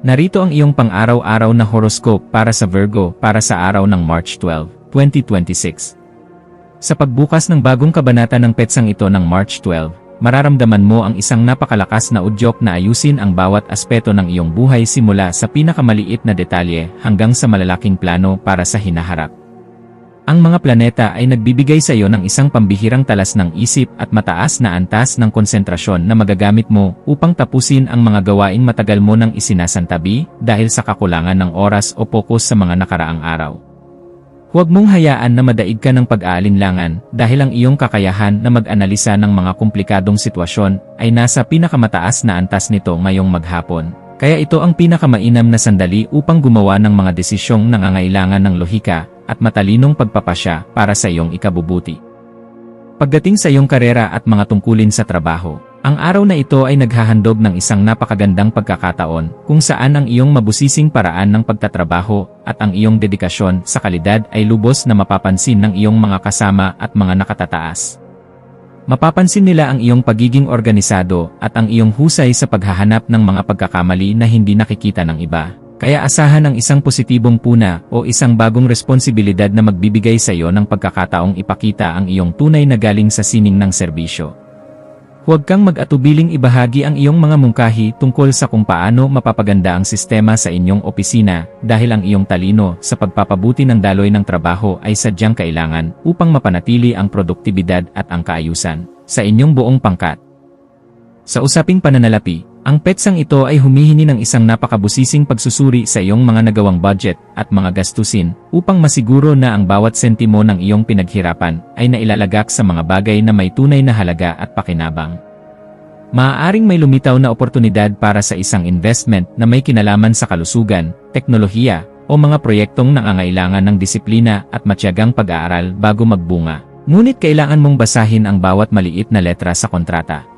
Narito ang iyong pang-araw-araw na horoscope para sa Virgo para sa araw ng March 12, 2026. Sa pagbukas ng bagong kabanata ng petsang ito ng March 12, mararamdaman mo ang isang napakalakas na udyok na ayusin ang bawat aspeto ng iyong buhay simula sa pinakamaliit na detalye hanggang sa malalaking plano para sa hinaharap. Ang mga planeta ay nagbibigay sa iyo ng isang pambihirang talas ng isip at mataas na antas ng konsentrasyon na magagamit mo upang tapusin ang mga gawaing matagal mo nang isinasantabi dahil sa kakulangan ng oras o pokus sa mga nakaraang araw. Huwag mong hayaan na madaig ka ng pag-aalinlangan dahil ang iyong kakayahan na mag-analisa ng mga komplikadong sitwasyon ay nasa pinakamataas na antas nito ngayong maghapon. Kaya ito ang pinakamainam na sandali upang gumawa ng mga desisyong nangangailangan ng lohika at matalinong pagpapasya para sa iyong ikabubuti. Pagdating sa iyong karera at mga tungkulin sa trabaho, ang araw na ito ay naghahandog ng isang napakagandang pagkakataon kung saan ang iyong mabusising paraan ng pagtatrabaho at ang iyong dedikasyon sa kalidad ay lubos na mapapansin ng iyong mga kasama at mga nakatataas. Mapapansin nila ang iyong pagiging organisado at ang iyong husay sa paghahanap ng mga pagkakamali na hindi nakikita ng iba. Kaya asahan ang isang positibong puna o isang bagong responsibilidad na magbibigay sa iyo ng pagkakataong ipakita ang iyong tunay na galing sa sining ng serbisyo. Huwag kang mag-atubiling ibahagi ang iyong mga mungkahi tungkol sa kung paano mapapaganda ang sistema sa inyong opisina dahil ang iyong talino sa pagpapabuti ng daloy ng trabaho ay sadyang kailangan upang mapanatili ang produktibidad at ang kaayusan sa inyong buong pangkat. Sa usaping pananalapi, ang petsang ito ay humihingi ng isang napakabusising pagsusuri sa iyong mga nagawang budget at mga gastusin upang masiguro na ang bawat sentimo ng iyong pinaghirapan ay nailalagak sa mga bagay na may tunay na halaga at pakinabang. Maaaring may lumitaw na oportunidad para sa isang investment na may kinalaman sa kalusugan, teknolohiya, o mga proyektong nangangailangan ng disiplina at matyagang pag-aaral bago magbunga. Ngunit kailangan mong basahin ang bawat maliit na letra sa kontrata.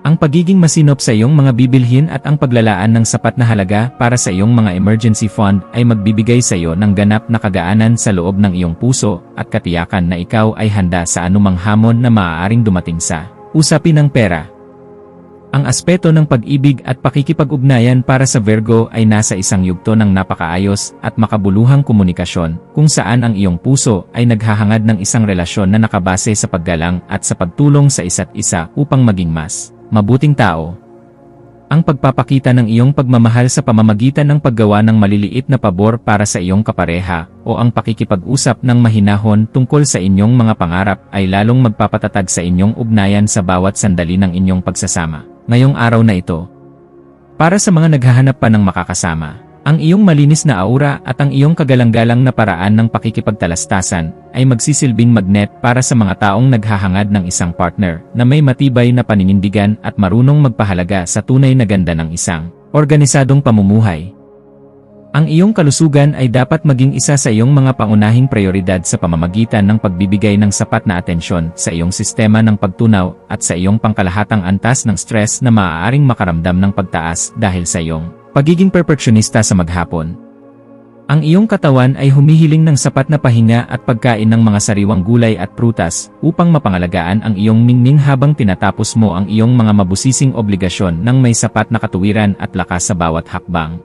Ang pagiging masinop sa iyong mga bibilhin at ang paglalaan ng sapat na halaga para sa iyong mga emergency fund ay magbibigay sa iyo ng ganap na kagaanan sa loob ng iyong puso at katiyakan na ikaw ay handa sa anumang hamon na maaaring dumating sa usapin ng pera. Ang aspeto ng pag-ibig at pakikipag-ugnayan para sa Virgo ay nasa isang yugto ng napakaayos at makabuluhang komunikasyon kung saan ang iyong puso ay naghahangad ng isang relasyon na nakabase sa paggalang at sa pagtulong sa isa't isa upang maging mas mabuting tao. Ang pagpapakita ng iyong pagmamahal sa pamamagitan ng paggawa ng maliliit na pabor para sa iyong kapareha o ang pakikipag-usap ng mahinahon tungkol sa inyong mga pangarap ay lalong magpapatatag sa inyong ugnayan sa bawat sandali ng inyong pagsasama. Ngayong araw na ito, para sa mga naghahanap pa ng makakasama, ang iyong malinis na aura at ang iyong kagalang-galang na paraan ng pakikipagtalastasan ay magsisilbing magnet para sa mga taong naghahangad ng isang partner na may matibay na paninindigan at marunong magpahalaga sa tunay na ganda ng isang organisadong pamumuhay. Ang iyong kalusugan ay dapat maging isa sa iyong mga pangunahing prioridad sa pamamagitan ng pagbibigay ng sapat na atensyon sa iyong sistema ng pagtunaw at sa iyong pangkalahatang antas ng stress na maaaring makaramdam ng pagtaas dahil sa iyong pagiging perfeksyonista sa maghapon. Ang iyong katawan ay humihiling ng sapat na pahinga at pagkain ng mga sariwang gulay at prutas upang mapangalagaan ang iyong ningning habang tinatapos mo ang iyong mga mabusising obligasyon ng may sapat na katuwiran at lakas sa bawat hakbang.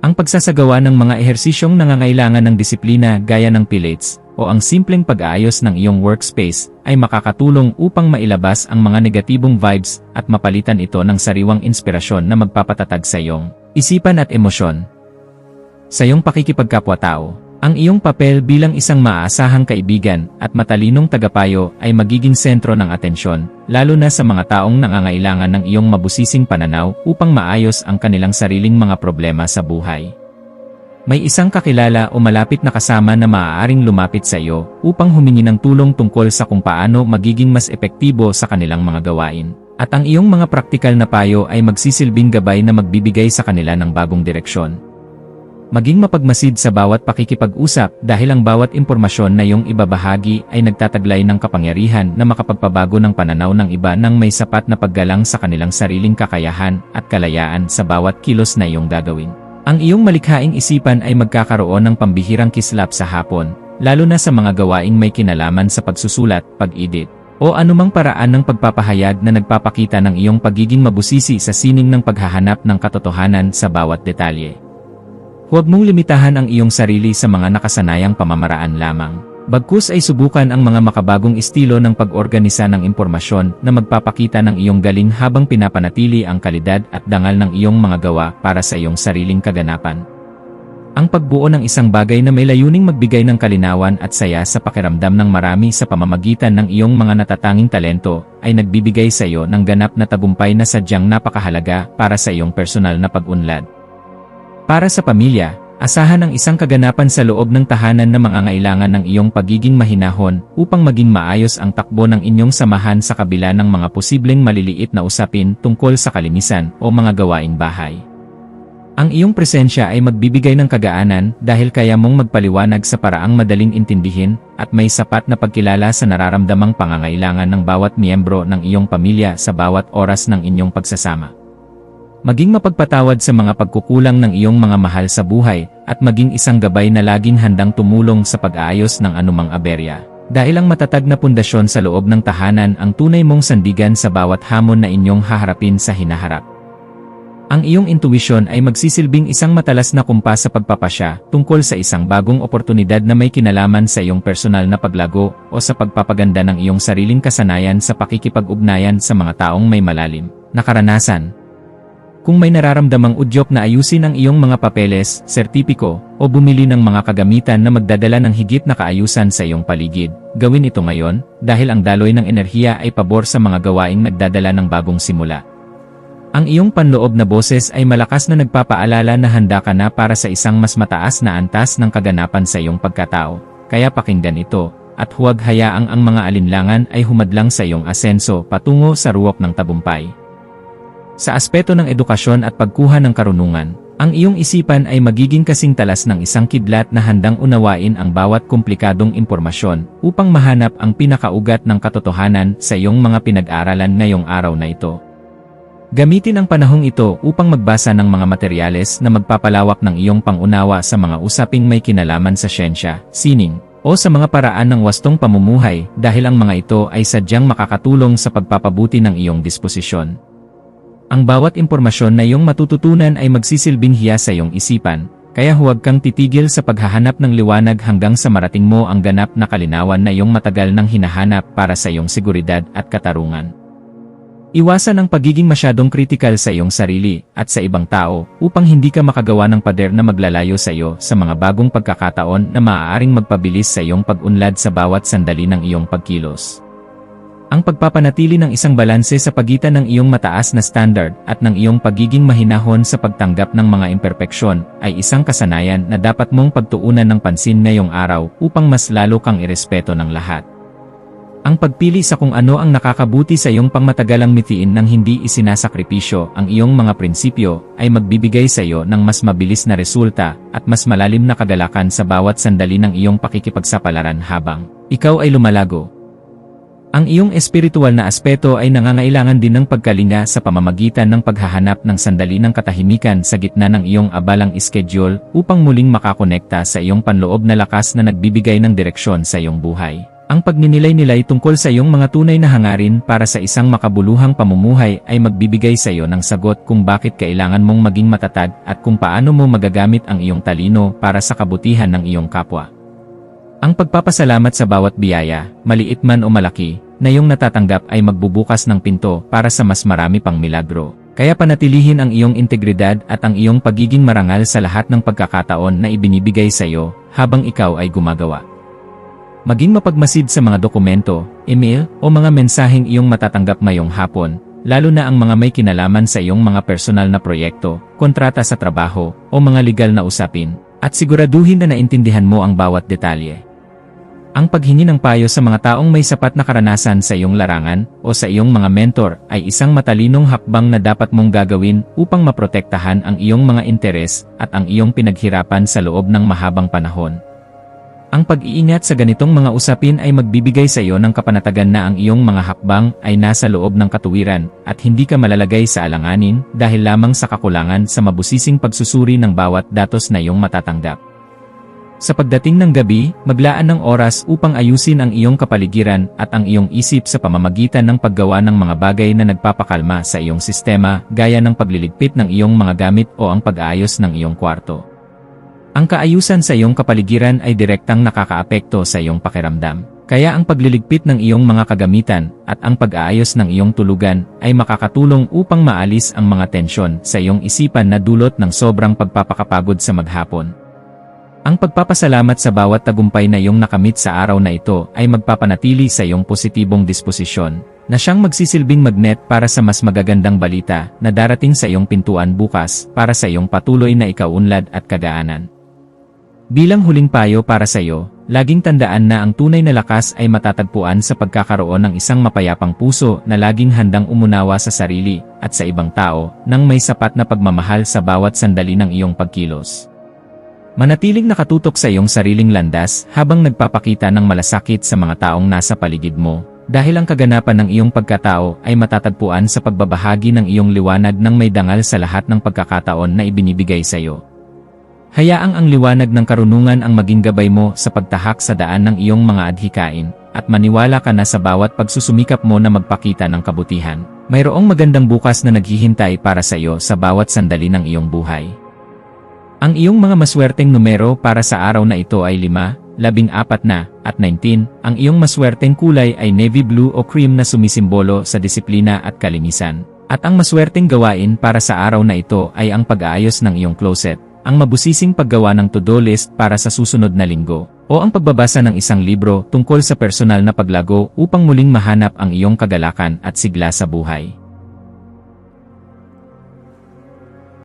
Ang pagsasagawa ng mga ehersisyong nangangailangan ng disiplina gaya ng pilates o ang simpleng pag-aayos ng iyong workspace ay makakatulong upang mailabas ang mga negatibong vibes at mapalitan ito ng sariwang inspirasyon na magpapatatag sa iyong isipan at emosyon. Sa iyong pakikipagkapwa-tao, ang iyong papel bilang isang maaasahang kaibigan at matalinong tagapayo ay magiging sentro ng atensyon, lalo na sa mga taong nangangailangan ng iyong mabusising pananaw upang maayos ang kanilang sariling mga problema sa buhay. May isang kakilala o malapit na kasama na maaaring lumapit sa iyo upang humingi ng tulong tungkol sa kung paano magiging mas epektibo sa kanilang mga gawain. At ang iyong mga praktikal na payo ay magsisilbing gabay na magbibigay sa kanila ng bagong direksyon. Maging mapagmasid sa bawat pakikipag-usap dahil ang bawat impormasyon na iyong ibabahagi ay nagtataglay ng kapangyarihan na makapagpabago ng pananaw ng iba nang may sapat na paggalang sa kanilang sariling kakayahan at kalayaan sa bawat kilos na iyong gagawin. Ang iyong malikhaing isipan ay magkakaroon ng pambihirang kislap sa hapon, lalo na sa mga gawaing may kinalaman sa pagsusulat, pag-edit, o anumang paraan ng pagpapahayag na nagpapakita ng iyong pagiging mabusisi sa sining ng paghahanap ng katotohanan sa bawat detalye. Huwag mong limitahan ang iyong sarili sa mga nakasanayang pamamaraan lamang. Bagkus ay subukan ang mga makabagong estilo ng pag-organisa ng impormasyon na magpapakita ng iyong galing habang pinapanatili ang kalidad at dangal ng iyong mga gawa para sa iyong sariling kaganapan. Ang pagbuo ng isang bagay na may layuning magbigay ng kalinawan at saya sa pakiramdam ng marami sa pamamagitan ng iyong mga natatanging talento ay nagbibigay sa iyo ng ganap na tagumpay na sadyang napakahalaga para sa iyong personal na pag-unlad. Para sa pamilya, asahan ang isang kaganapan sa loob ng tahanan na mangangailangan ng iyong pagiging mahinahon upang maging maayos ang takbo ng inyong samahan sa kabila ng mga posibleng maliliit na usapin tungkol sa kalinisan o mga gawaing bahay. Ang iyong presensya ay magbibigay ng kagaanan dahil kaya mong magpaliwanag sa paraang madaling intindihin at may sapat na pagkilala sa nararamdamang pangangailangan ng bawat miyembro ng iyong pamilya sa bawat oras ng inyong pagsasama. Maging mapagpatawad sa mga pagkukulang ng iyong mga mahal sa buhay, at maging isang gabay na laging handang tumulong sa pag-aayos ng anumang aberya. Dahil ang matatag na pundasyon sa loob ng tahanan ang tunay mong sandigan sa bawat hamon na inyong haharapin sa hinaharap. Ang iyong intuwisyon ay magsisilbing isang matalas na kumpas sa pagpapasya tungkol sa isang bagong oportunidad na may kinalaman sa iyong personal na paglago o sa pagpapaganda ng iyong sariling kasanayan sa pakikipag-ugnayan sa mga taong may malalim na karanasan. Kung may nararamdamang udyok na ayusin ang iyong mga papeles, sertipiko, o bumili ng mga kagamitan na magdadala ng higit na kaayusan sa iyong paligid, gawin ito ngayon, dahil ang daloy ng enerhiya ay pabor sa mga gawaing nagdadala ng bagong simula. Ang iyong panloob na boses ay malakas na nagpapaalala na handa ka na para sa isang mas mataas na antas ng kaganapan sa iyong pagkatao, kaya pakinggan ito, at huwag hayaang ang mga alinlangan ay humadlang sa iyong asenso patungo sa ruwok ng tabumpay. Sa aspeto ng edukasyon at pagkuha ng karunungan, ang iyong isipan ay magiging kasing talas ng isang kidlat na handang unawain ang bawat komplikadong impormasyon upang mahanap ang pinakaugat ng katotohanan sa iyong mga pinag-aralan ngayong araw na ito. Gamitin ang panahong ito upang magbasa ng mga materyales na magpapalawak ng iyong pangunawa sa mga usaping may kinalaman sa siyensya, sining, o sa mga paraan ng wastong pamumuhay dahil ang mga ito ay sadyang makakatulong sa pagpapabuti ng iyong disposisyon. Ang bawat impormasyon na iyong matututunan ay magsisilbing hiya sa iyong isipan, kaya huwag kang titigil sa paghahanap ng liwanag hanggang sa marating mo ang ganap na kalinawan na iyong matagal nang hinahanap para sa iyong seguridad at katarungan. Iwasan ang pagiging masyadong kritikal sa iyong sarili at sa ibang tao upang hindi ka makagawa ng pader na maglalayo sa iyo sa mga bagong pagkakataon na maaaring magpabilis sa iyong pag-unlad sa bawat sandali ng iyong pagkilos. Ang pagpapanatili ng isang balanse sa pagitan ng iyong mataas na standard at ng iyong pagiging mahinahon sa pagtanggap ng mga imperpeksyon ay isang kasanayan na dapat mong pagtuunan ng pansin ngayong araw upang mas lalo kang irespeto ng lahat. Ang pagpili sa kung ano ang nakakabuti sa iyong pangmatagalang mithiin nang hindi isinasakripisyo ang iyong mga prinsipyo ay magbibigay sa iyo ng mas mabilis na resulta at mas malalim na kagalakan sa bawat sandali ng iyong pakikipagsapalaran habang ikaw ay lumalago. Ang iyong espiritual na aspeto ay nangangailangan din ng pagkalinga sa pamamagitan ng paghahanap ng sandali ng katahimikan sa gitna ng iyong abalang schedule upang muling makakonekta sa iyong panloob na lakas na nagbibigay ng direksyon sa iyong buhay. Ang pagninilay-nilay tungkol sa iyong mga tunay na hangarin para sa isang makabuluhang pamumuhay ay magbibigay sa iyo ng sagot kung bakit kailangan mong maging matatag at kung paano mo magagamit ang iyong talino para sa kabutihan ng iyong kapwa. Ang pagpapasalamat sa bawat biyaya, maliit man o malaki, na iyong natatanggap ay magbubukas ng pinto para sa mas marami pang milagro. Kaya panatilihin ang iyong integridad at ang iyong pagiging marangal sa lahat ng pagkakataon na ibinibigay sa iyo habang ikaw ay gumagawa. Maging mapagmasid sa mga dokumento, email, o mga mensaheng iyong matatanggap ngayong hapon, lalo na ang mga may kinalaman sa iyong mga personal na proyekto, kontrata sa trabaho, o mga legal na usapin, at siguraduhin na naintindihan mo ang bawat detalye. Ang paghingi ng payo sa mga taong may sapat na karanasan sa iyong larangan o sa iyong mga mentor ay isang matalinong hakbang na dapat mong gagawin upang maprotektahan ang iyong mga interes at ang iyong pinaghirapan sa loob ng mahabang panahon. Ang pag-iingat sa ganitong mga usapin ay magbibigay sa iyo ng kapanatagan na ang iyong mga hakbang ay nasa loob ng katuwiran at hindi ka malalagay sa alanganin dahil lamang sa kakulangan sa mabusising pagsusuri ng bawat datos na iyong matatanggap. Sa pagdating ng gabi, maglaan ng oras upang ayusin ang iyong kapaligiran at ang iyong isip sa pamamagitan ng paggawa ng mga bagay na nagpapakalma sa iyong sistema, gaya ng pagliligpit ng iyong mga gamit o ang pag-aayos ng iyong kwarto. Ang kaayusan sa iyong kapaligiran ay direktang nakakaapekto sa iyong pakiramdam. Kaya ang pagliligpit ng iyong mga kagamitan at ang pag-aayos ng iyong tulugan ay makakatulong upang maalis ang mga tensyon sa iyong isipan na dulot ng sobrang pagpapakapagod sa maghapon. Ang pagpapasalamat sa bawat tagumpay na iyong nakamit sa araw na ito ay magpapanatili sa iyong positibong disposisyon, na siyang magsisilbing magnet para sa mas magagandang balita na darating sa iyong pintuan bukas para sa iyong patuloy na ikaunlad at kagaanan. Bilang huling payo para sa iyo, laging tandaan na ang tunay na lakas ay matatagpuan sa pagkakaroon ng isang mapayapang puso na laging handang umunawa sa sarili at sa ibang tao nang may sapat na pagmamahal sa bawat sandali ng iyong pagkilos. Manatiling nakatutok sa iyong sariling landas habang nagpapakita ng malasakit sa mga taong nasa paligid mo, dahil ang kaganapan ng iyong pagkatao ay matatagpuan sa pagbabahagi ng iyong liwanag ng may dangal sa lahat ng pagkakataon na ibinibigay sa iyo. Hayaang ang liwanag ng karunungan ang maging gabay mo sa pagtahak sa daan ng iyong mga adhikain, at maniwala ka na sa bawat pagsusumikap mo na magpakita ng kabutihan, mayroong magandang bukas na naghihintay para sa iyo sa bawat sandali ng iyong buhay. Ang iyong mga maswerteng numero para sa araw na ito ay 5, 14 na, at 19. Ang iyong maswerteng kulay ay navy blue o cream na sumisimbolo sa disiplina at kalinisan. At ang maswerteng gawain para sa araw na ito ay ang pag-aayos ng iyong closet, ang mabusising paggawa ng to-do list para sa susunod na linggo, o ang pagbabasa ng isang libro tungkol sa personal na paglago upang muling mahanap ang iyong kagalakan at sigla sa buhay.